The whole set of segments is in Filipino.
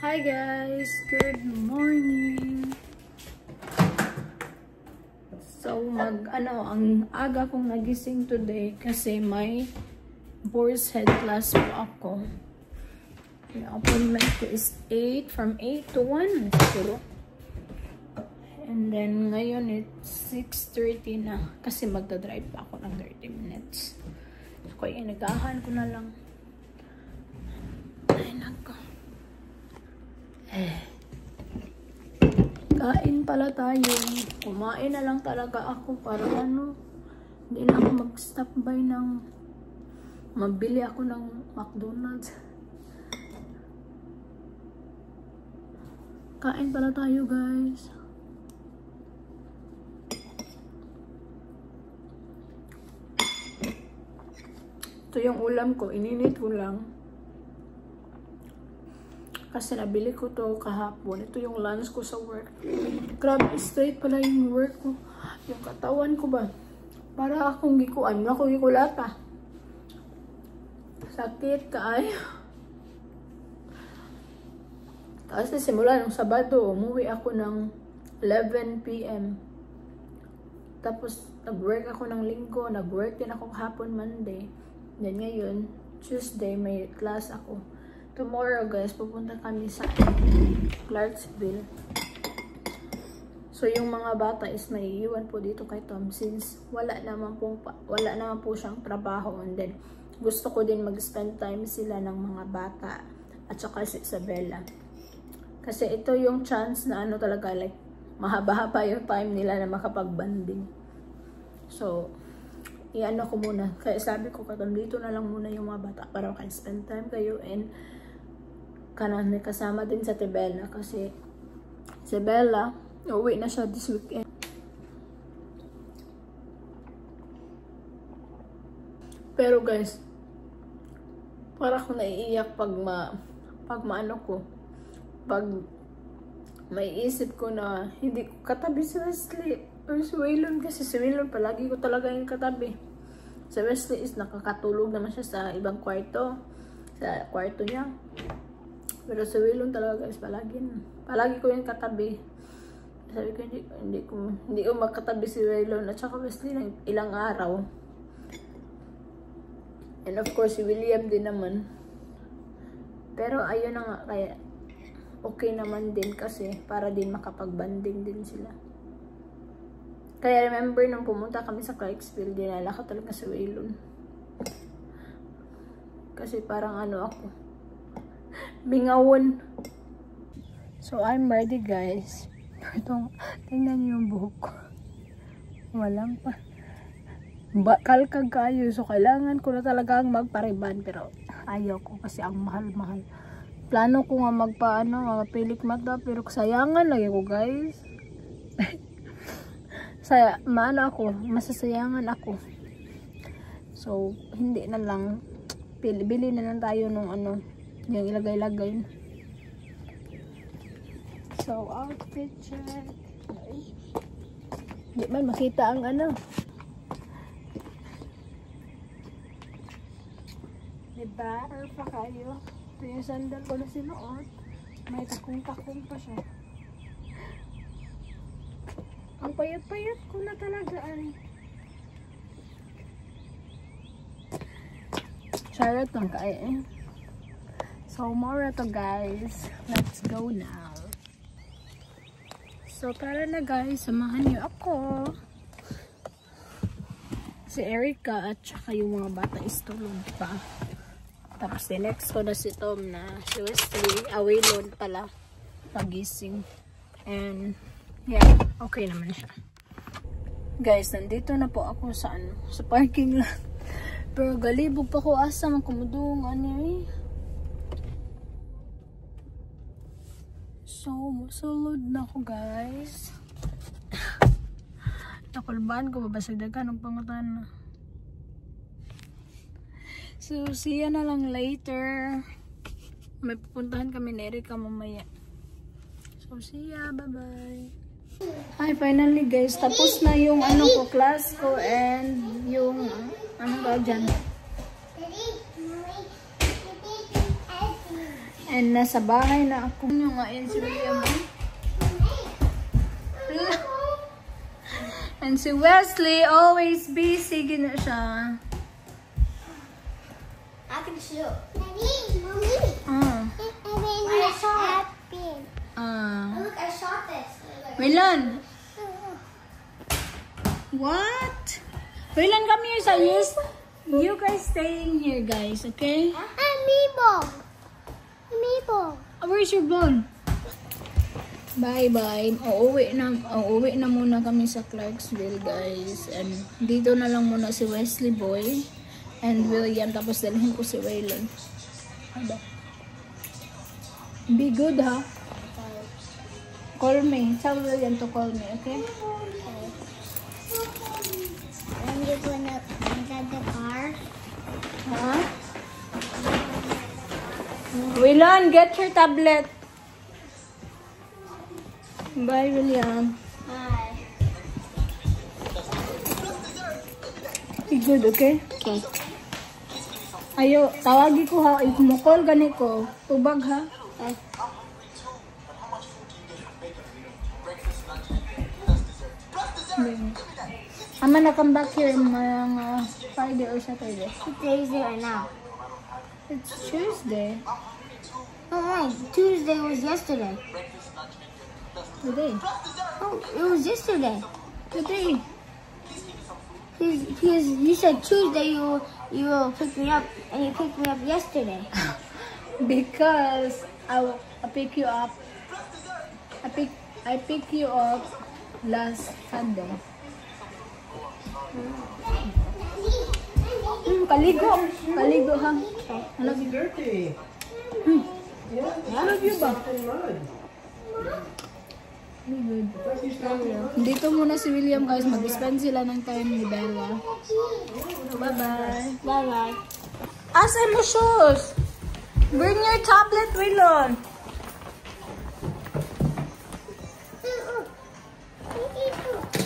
Hi guys, good morning. So ang aga kong nagising today kasi may boar's head class po ako. The appointment ko is 8 from 8 to 1 siguro. And then ngayon it's 6:30 na kasi magdadrive pa ako ng 30 minutes. So kaya inagahan ko na lang. Ay nako. Kain pala tayo. Kumain na lang talaga ako para hindi na ako mag-stop by ng mabili ako ng McDonald's. Kain pala tayo guys. Ito yung ulam ko. Ininit ko lang. Kasi nabili ko to kahapon. Ito yung lunch ko sa work. Grabe, straight pala yung work ko. Yung katawan ko ba? Para akong gikuan. Ako gikulata. Sakit kaayo. Kasi simula nung Sabado, umuwi ako ng 11 PM. Tapos, nag-work ako ng Linggo. Nag-work din ako kahapon Monday. Then ngayon, Tuesday, may class ako. Tomorrow guys, pupunta kami sa Clarksville. So yung mga bata is maiiwan po dito kay Tom since wala naman po siyang trabaho, and then gusto ko din mag-spend time sila ng mga bata at saka si Isabella. Kasi ito yung chance na talaga like mahaba-haba yung time nila na makapag-banding. So iano ko muna. Kaya sabi ko dito na lang muna yung mga bata para maka-spend time kayo, and may kasama din sa Bella kasi si Bella uwi na siya this weekend. Pero guys, para ako naiiyak pag may isip ko na hindi ko katabi si Wesley or si Waylon, kasi si Waylon palagi ko talaga yung katabi. Si Wesley is nakakatulog naman siya sa ibang kwarto, sa kwarto niya. Pero si Waylon talaga guys, palagi ko yung katabi. Sabi ko, hindi ko makatabi si Waylon at saka Wesley ng ilang araw. And of course, si William din naman. Pero ayun na nga, kaya okay naman din kasi para din makapag-banding din sila. Kaya remember nung pumunta kami sa Clarksville, dinala ko talaga si Waylon. Kasi parang ako, bingawon. So, I'm ready guys. Tingnan niyo yung buhok ko. Walang pa. Kalkag kayo. So, kailangan ko na talagang magpariban. Pero, ayaw ko kasi ang mahal-mahal. Plano ko nga mga pilik mata. Pero, sayangan lagi ko guys. Masasayangan ako. So, hindi na lang. Bili na lang tayo nung yung ilagay-lagay. So, outfit check. Hindi man makita ang diba? Or pa kayo. Ito yung sandal ko na sinuot. May takong-takong pa siya. Ang payat-payat ko na talaga Charot lang kaya So, more to guys. Let's go now. So, tara na guys. Samahan niyo ako. Si Erica at saka yung mga bata is tulog pa. Tapos, next ko na si Tom na si Wesley. Waylon pala. Pagising. And, yeah. Okay naman siya. Guys, nandito na po ako sa parking lot. Pero, galibog pa ko asa. Magkumudong So, musulod na ako guys. Nakulbaan ko, babasagdagan ng pangutan. So, see ya na lang later. May pupuntahan kami ni Erica mamaya. So, see ya. Bye-bye. Hi, finally guys. Tapos na yung class ko and yung, dyan. And nasa bahay na ako. Yung nga yun si William. And si Wesley, always busy. Gina siya. I can shoot. Mommy. I shot it. Look, I shot this. Willan. What? Willan, come here, Sayus. You guys staying here, guys, okay? Amiibo. Where's your bone? Bye-bye. Uuwi na muna kami sa Clarksville, guys. And dito na lang muna si Wesley Boy and William. Tapos dalhin ko si Waylon. Be good, ha? Call me. Tell William to call me, okay? I'm just gonna inside the car. Huh? William, get your tablet. Bye, William. Bye. Be good, okay? Okay. Ayo, tawagi ko ha. If mo call gani ko, tubag ha. Okay. I'm gonna come back here mga Friday or Saturday. Tuesday right now. It's Tuesday. Oh, Tuesday was yesterday. Today. Oh, it was yesterday. Today. Because you said Tuesday you will pick me up, and you picked me up yesterday. Because I pick you up. I pick you up last Sunday. Kaligo ha. I love you. Dirty. I love you ba? Mud. Good. Dito muna si William, guys. Mag-spend sila ng time ni Bella. Bye-bye. Bye-bye. Asa mo shoes? Bring your tablet, Wilon.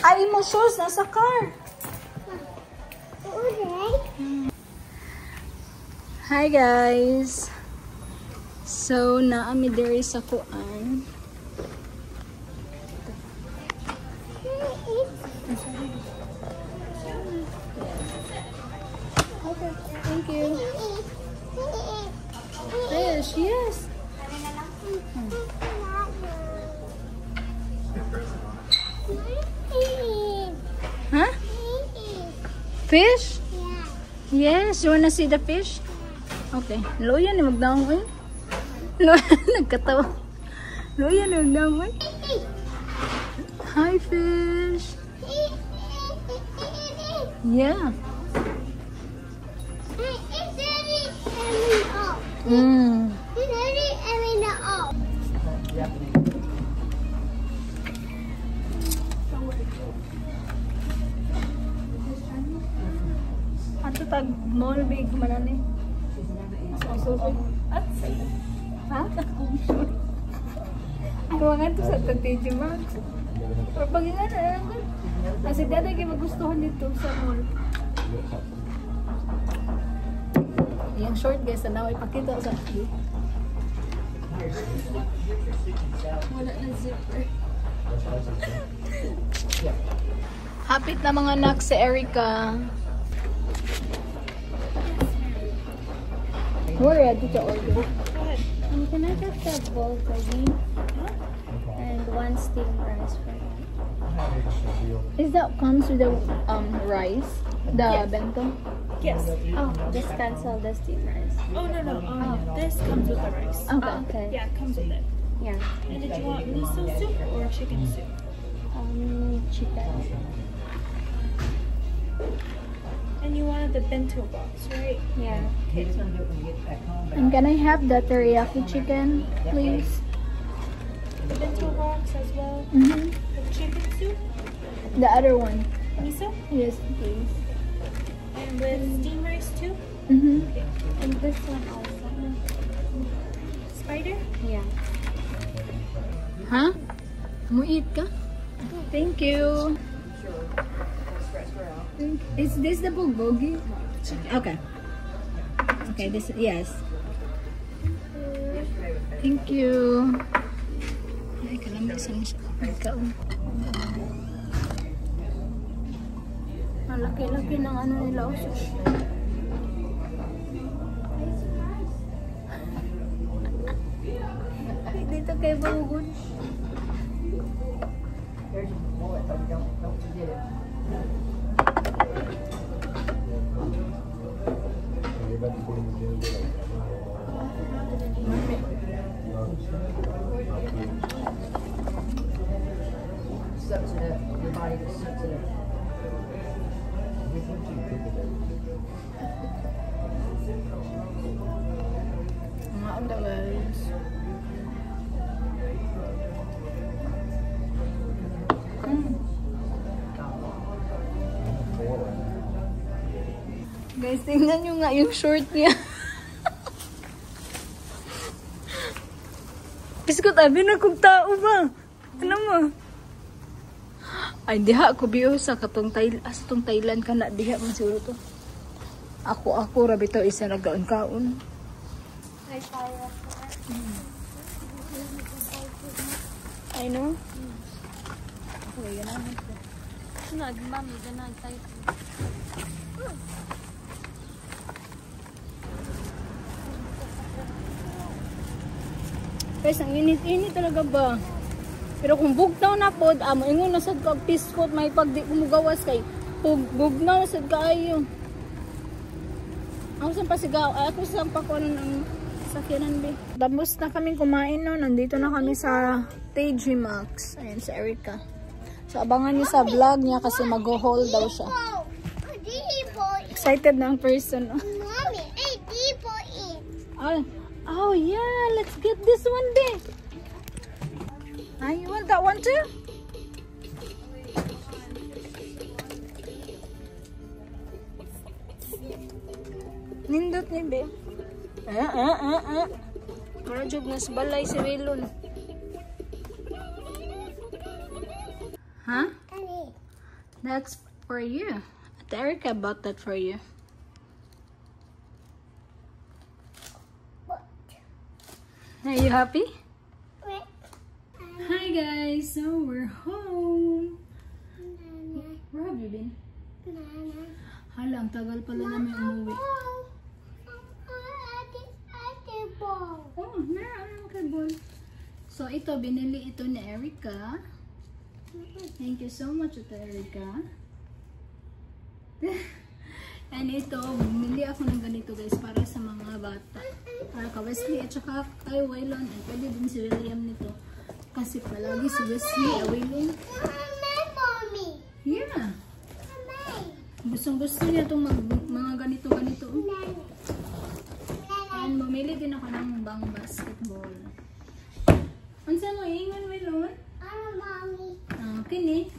Ay, mo shoes. Nasa car. Hi, guys. So, naami diri sa kuan. Okay, thank you. Fish, yes. Huh? Fish? Yes, you wanna see the fish? Okay. Loya ni magdaong ko. Loya, nagkatawa. Loya ni magdaong ko. Hi, fish. Yeah. Mm. Ato tag mall big manani. So big. At ha? Kuwangan to sa Tantiji Max. Or pagingan na lang. Kasi dada kayo magustuhan dito sa mall. Yung short guys na ipakita sa akin. Wala na zipper. Hapit na mga anak si Erica. Where are you to order? Can I get that bowl for me? And one steamed rice for me. Is that comes with the rice? The bento? Yes. Oh, just cancel the steamed rice. Oh, no. This comes with the rice. Okay. Okay. Yeah, it comes with it. Yeah. And did you want miso soup or chicken soup? Chicken. And you wanted the bento box, right? Yeah. And can I have the teriyaki chicken, please? The bento box as well. Mm-hmm. The chicken soup, The other one. miso, Yes, please. and with steamed rice too. Mm-hmm. And this one also. Spider. Yeah. Huh? Muit ka? Thank you. Is this the bulgogi? Okay. Okay, this yes. Thank you. Ay, kalamisan siya. Ikaw. Ang laki-laki ng ano nila. Dito kay Bugod. Mga unda guys. Guys, tingnan nyo nga yung short niya. Biskot, abi na kong tao ba? Ano mo? Ay, diha ako biyo sa katong Thailand ka na. Diha man siguro to. Ako, rabi to isa na gaon-kaon. Ay, kaya ko. I know. Okay, ganahan ko. Mami, ganahan tayo. Guys, ang init-init talaga ba? Pero kung bugnaw na pod, ingon na sad ka piskot may pagdi kumugawas kay bugnaw na sad kaayo. Ako sa pasigaw, ako sa pakuan ng sakyanan be. Tapos na kaming kumain no, nandito na kami sa TJ Maxx. Ayan si Erica. So abangan niyo sa vlog niya kasi mag-haul daw siya. Excited na ang person. Mommy, I deepo it. Oh yeah, let's get this one be. You want that one too? Nindot ni be. Para jug nas balay si Wilon. Huh? That's for you. Erica bought that for you. Are you happy? Hi guys, so we're home. Where have you been? Hala, ang tagal pala namin umuwi. Oh, meron kay Bon. So ito, binili ito ni Erica. Thank you so much ito, Erica. And ito, bumili ako ng ganito guys para sa mga bata. Para ka Wesley at saka kay Waylon. And pwede din si William nito. Kasi palagi si Wesley at Waylon. Yeah. Gustong-gusto niya itong mga ganito-ganito. And bumili din ako ng bang basketball. Ano saan mo ingon, Waylon? Kini.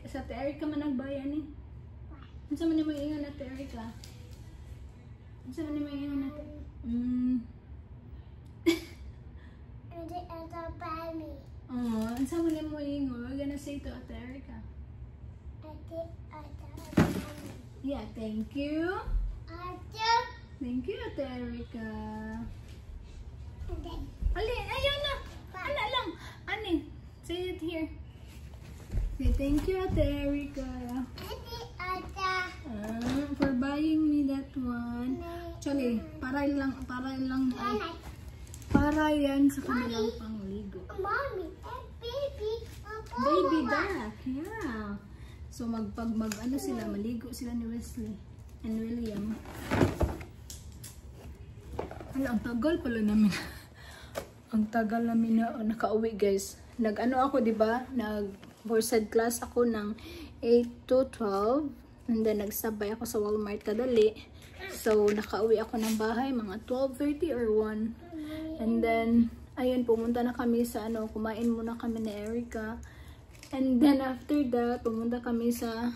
Sa Erica man nagbayan eh. Ano saan mo ingon na Erica? Ano saan mo ingon na Oh, ano saan mo ingon? We're gonna say to Ate Erica. Yeah, thank you. Thank you, Ate Erica. Alin, ayaw na. Ana lang. Ani, say it here. Say thank you, Ate Erica. For buying me that one. Actually, para yan sa kanilang pangligo. Baby duck, yeah. So ano sila, maligo sila ni Wesley and William. Hala, ang tagal pala namin. Ang tagal namin na nakauwi guys. Nag-ano ako, diba? Nag-borsed class ako ng 8 to 12. And then nagsabay ako sa Walmart kadali. So nakauwi ako ng bahay mga 12:30 or 1. And then ayun, pumunta na kami sa kumain muna kami ni Erica. And then after that, pumunta kami sa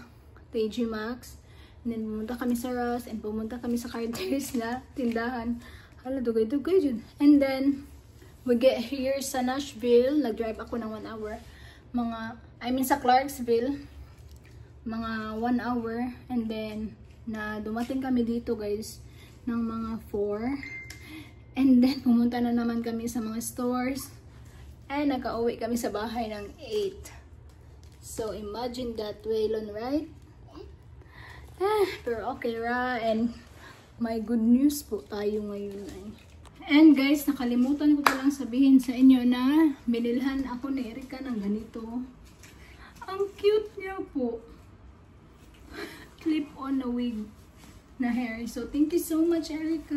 TJ Maxx. And then pumunta kami sa Ross. And pumunta kami sa Carter's na tindahan. Hala, dugay-dugay yun. And then we get here sa Nashville. Nag-drive ako ng 1 hour. Sa Clarksville. Mga 1 hour. And then dumating kami dito guys ng mga 4. And then, pumunta na naman kami sa mga stores. And nakauwi kami sa bahay ng 8. So, imagine that, Waylon, right? Pero okay ra. And may good news po tayo ngayon ay. And guys, nakalimutan ko palang sabihin sa inyo na binilhan ako ni Erica ng ganito. Ang cute niya po. Clip on na wig na hair. So, thank you so much, Erica.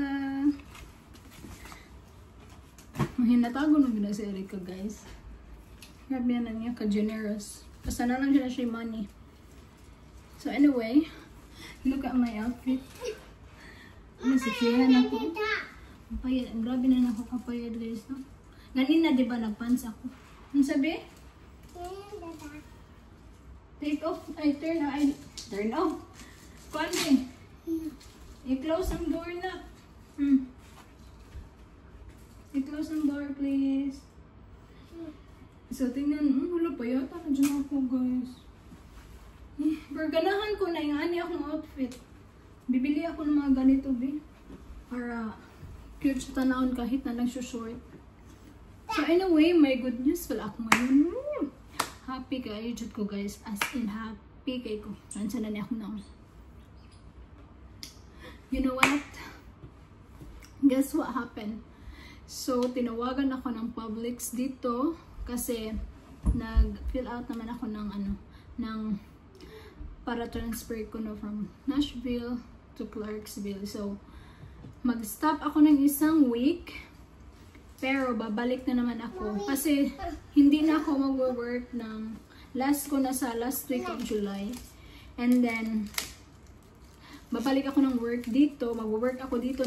Mahinatago na gina si Erica, guys. Grabe na niya ka-generous. Kasana lang siya money. So, anyway, look at my outfit. Nasikihan ako. Kapayad. Grabe na ako kapayad, guys. No? Ganina, di ba, nagpants ako. Ano sabi? Take off. Ay, turn off. Kuwante. I-close ang door na. I-close ang door, please. So, tingnan. Wala pa yata. Nandiyan ako, guys. Pero ganahan ko na yung ani akong outfit. Bibili ako ng mga ganito, be. Para cute sa tanawon kahit na nagsushort. So, anyway, may good news pala ako ngayon. Happy kayo, jud ko, guys. As in, happy kayo ko. Saan na niya ako na. You know what? Guess what happened? So, tinawagan ako ng Publix dito kasi nag-fill out naman ako ng para transfer ko no from Nashville to Clarksville. So, mag-stop ako ng isang week pero babalik na naman ako kasi hindi na ako mag-work ng last week of July. And then, babalik ako ng work dito. Mag-work ako dito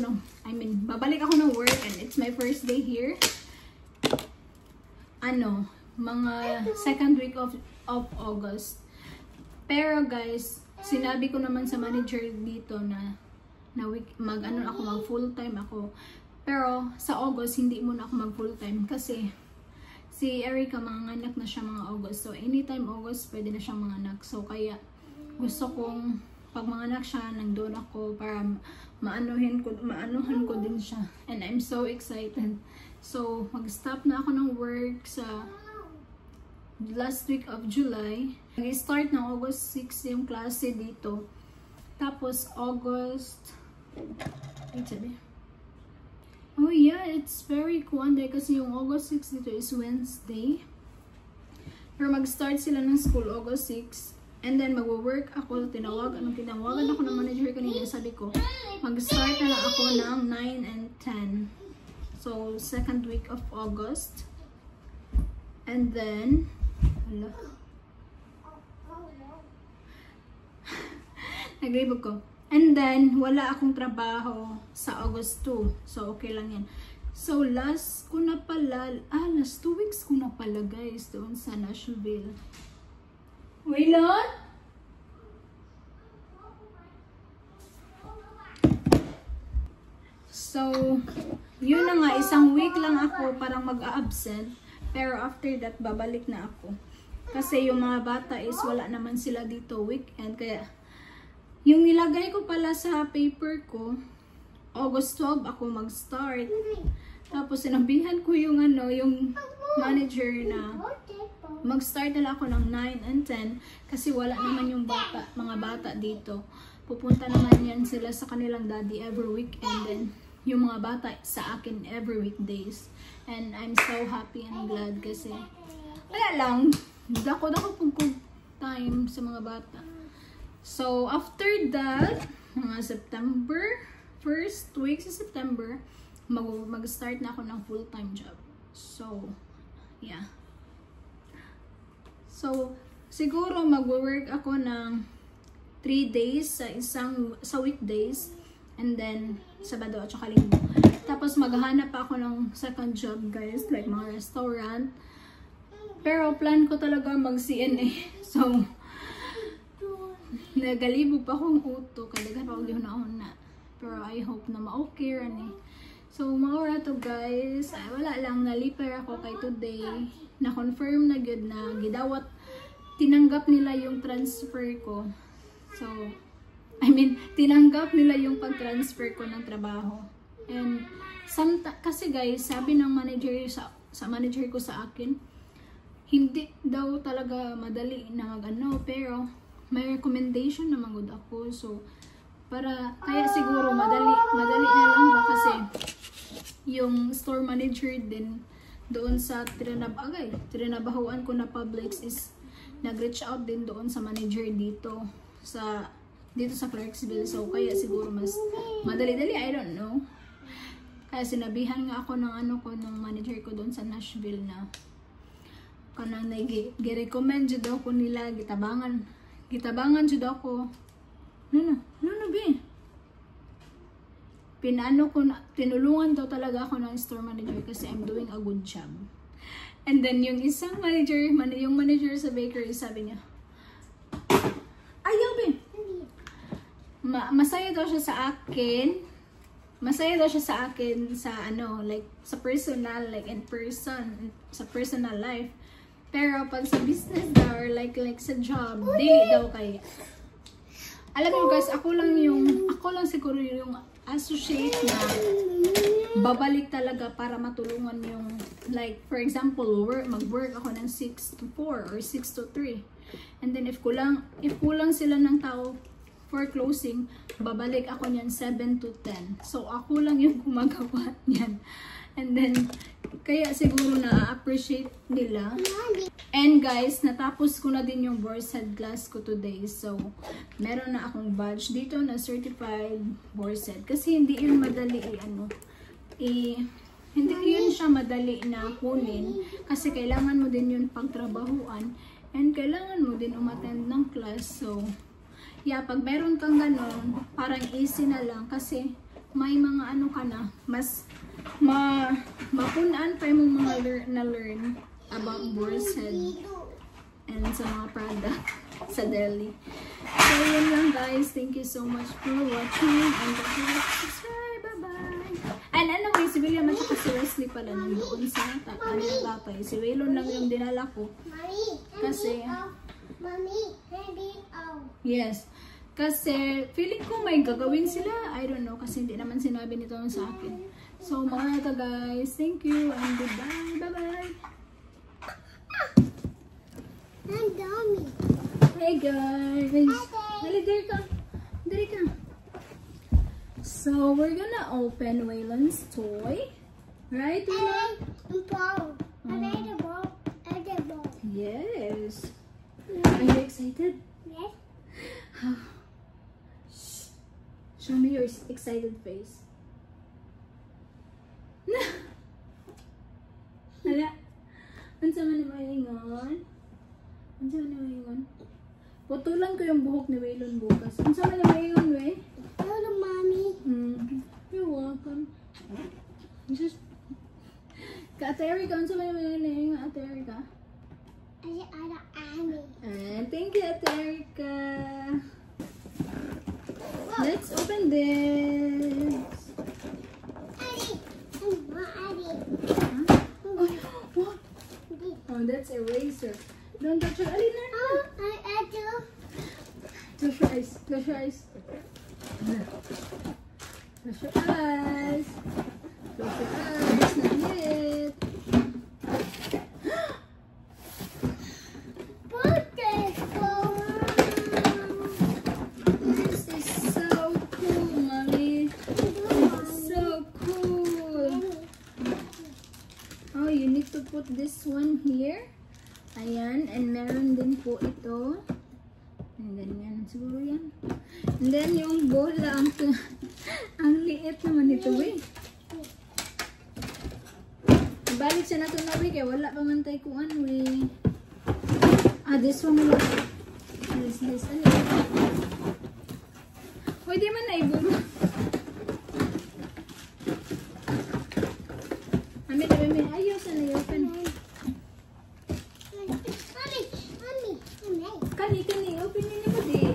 babalik ako ng work and it's my first day here. Mga second week of August. Pero guys, sinabi ko naman sa manager dito na mag full time ako. Pero sa August hindi muna ako mag full time kasi si Erica manganak na siya mga August. So anytime August pwede na siyang manganak. So kaya gusto kong pag manganak siya nandoon ako para maanuhan ko din siya. And I'm so excited. So mag-stop na ako ng work sa last week of July. Nag-start ng August 6 yung klase dito. Tapos August oh yeah, it's very kuwande kasi yung August 6 dito is Wednesday. Pero mag-start sila ng school August 6. And then mag-work ako, tinawagan ako ng manager kanina. Sabi ko, mag-start na lang ako ng 9 and 10. So, second week of August. And then, nagribog ko. And then, wala akong trabaho sa August 2. So, okay lang yan. So, last 2 weeks ko na pala, guys, doon sa Nashville. Waylon? So, yun na nga, isang week lang ako parang mag-a-absent. Pero after that, babalik na ako. Kasi yung mga bata is wala naman sila dito weekend. Kaya, yung nilagay ko pala sa paper ko, August 12 ako mag-start. Tapos sinabihan ko yung manager na mag-start na lang ako ng 9 and 10 kasi wala naman yung mga bata dito. Pupunta naman yan sila sa kanilang daddy every weekend, and yung mga bata sa akin every weekdays. And I'm so happy and glad kasi wala lang, dako pong time sa mga bata. So, after that, mga September, first week sa September, mag-start na ako ng full-time job. So, yeah. So, siguro mag-work ako ng 3 days sa weekdays, and then Sabado at saka Linggo. Tapos maghahanap pa ako ng second job, guys, like mga restaurant. Pero plan ko talaga mag-CNA. So, nagalibog pa akong uto, kadagan pa ako na. Pero I hope na ma-okay rin eh. So, maura to, guys. Ay, wala lang, naliper ako kay today. Na-confirm na good na gidawat. Tinanggap nila yung transfer ko. So, tinanggap nila yung pag-transfer ko ng trabaho. And kasi guys, sabi ng manager sa manager ko sa akin, hindi daw talaga madali na mag-ano, pero may recommendation na magud ako. So kaya siguro madali na lang ba, kasi yung store manager din doon sa trinabahuan ko na Publix is nag-reach out din doon sa manager dito sa Clarksville. So kaya siguro mas madali-dali, I don't know. Kaya sinabihan nga ako ng manager ko doon sa Nashville na kanang gi-recommend jud ako nila, gitabangan jud ako. No, be. Tinulungan daw talaga ako ng store manager kasi I'm doing a good job. And then yung isang manager, yung manager sa bakery, sabi niya, ayaw, be. Masaya daw siya sa akin. Masaya daw siya sa akin sa like sa personal, like in person, sa personal life. Pero pag sa business daw or like sa job, dili daw kaya. Alam mo guys, ako lang siguro yung associate na babalik talaga para matulungan yung, like for example, mag-work ako ng 6 to 4 or 6 to 3. And then if kulang sila ng tao for closing, babalik ako niyan 7 to 10. So ako lang yung gumagawa niyan. And then kaya siguro na-appreciate nila. And guys, natapos ko na din yung boarset class ko today. So meron na akong badge dito na certified boarset. Kasi hindi yun madali hindi yun siya madali na kunin. Kasi kailangan mo din yun pagtrabahuan. And kailangan mo din umattend ng class. So yeah, pag meron kang ganon, parang easy na lang. Kasi may mga ka na, mas mapunaan pa yung mga na-learn about boarset and sa mga product sa deli. So yun lang guys, thank you so much for watching and don't forget to subscribe. Bye-bye! And anyway, si William at si Wesley pala nandoon sa tatay. Si Waylon lang yung dinala ko. Kasi yes, kasi feeling ko may gagawin sila. I don't know, kasi hindi naman sinabi nito sa akin. So mga guys, thank you and goodbye. Bye-bye! Hey guys! Dali ka! So we're gonna open Waylon's toy. Right, Waylon? Yes. Are you excited? Yes. Show me your excited face. Hala. Unsa man maingon? Putulan ko yung buhok ni Waylon bukas. Unsa man maingon, we? Hello, mommy. You're welcome. Just Ate Erica, unsa man maingon, Ate Erica? Thank you, Ate Erica. Let's open this. What? Oh, that's eraser. Don't touch your eyes. Close your eyes. Close your eyes. Close your eyes. Close your eyes. Not yet. This is so cool, Mommy. So cool. Oh, you need to put this one here. Ayan, and meron din po ito. And then yan, siguro yan. And then yung bola, ang liit naman ito, eh. Balik siya na ito na, kaya wala pa man tayo kung ano, eh. This one lang. This, ano yun? Pwede man na iburo. Ayaw sa na open. Kani, open nyo na di.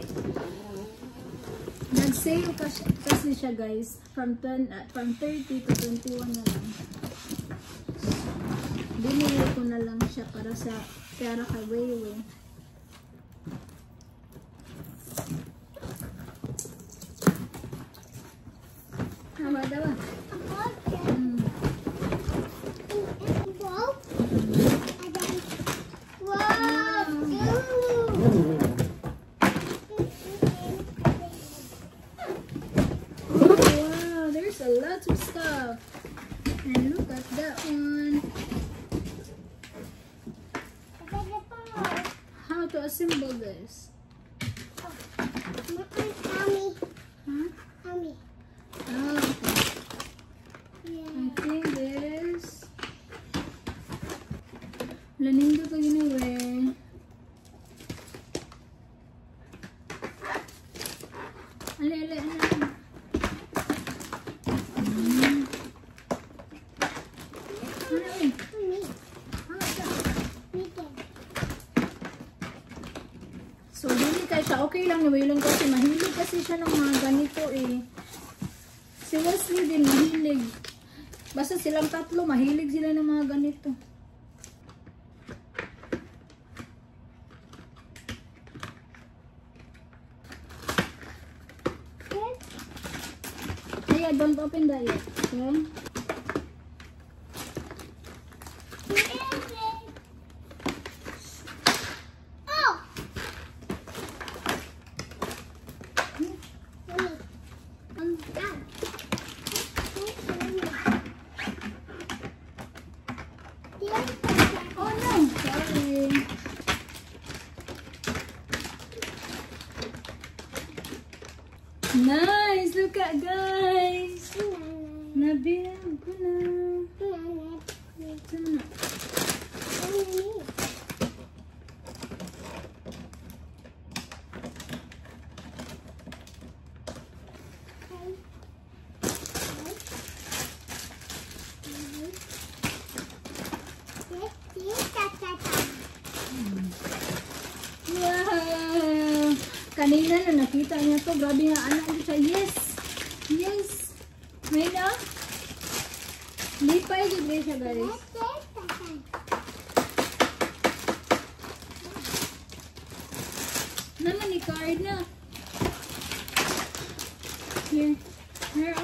Nag-sale kasi siya guys. From 30 to 21 na lang. Binili ko na lang siya para kay Wayway. Dawa. a lot of stuff. And look at that one. How to assemble this? Mommy. Huh? Mommy. Oh, okay. Yeah. I think this. Laning to ginawa. Ale. Mommy. So, hindi tayo siya. Okay lang yun kasi mahilig kasi siya ng mga ganito eh. Si Wesley din mahilig. Basta silang tatlo, mahilig sila ng mga ganito. Hey, don't open that yet. Okay? Oh no, sorry. Nice, look at guys. Nabilang ko na. Ito na. Wow! Kanina na nakita niya to. Grabe nga anak ko siya. Yes! Yes! May na? Lipay din siya guys. Naman ni card na. Here. Here.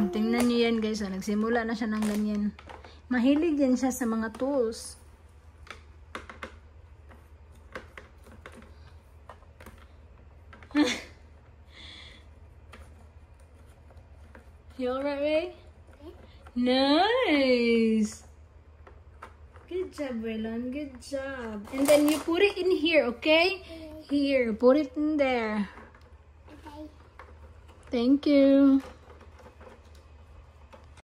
Tingnan niyo yan guys. Nagsimula na siya ng ganyan. Mahilig yan siya sa mga tools. You alright, Ray? Nice! Good job, Waylon. Good job. And then you put it in here, okay? Here, put it in there. Thank you.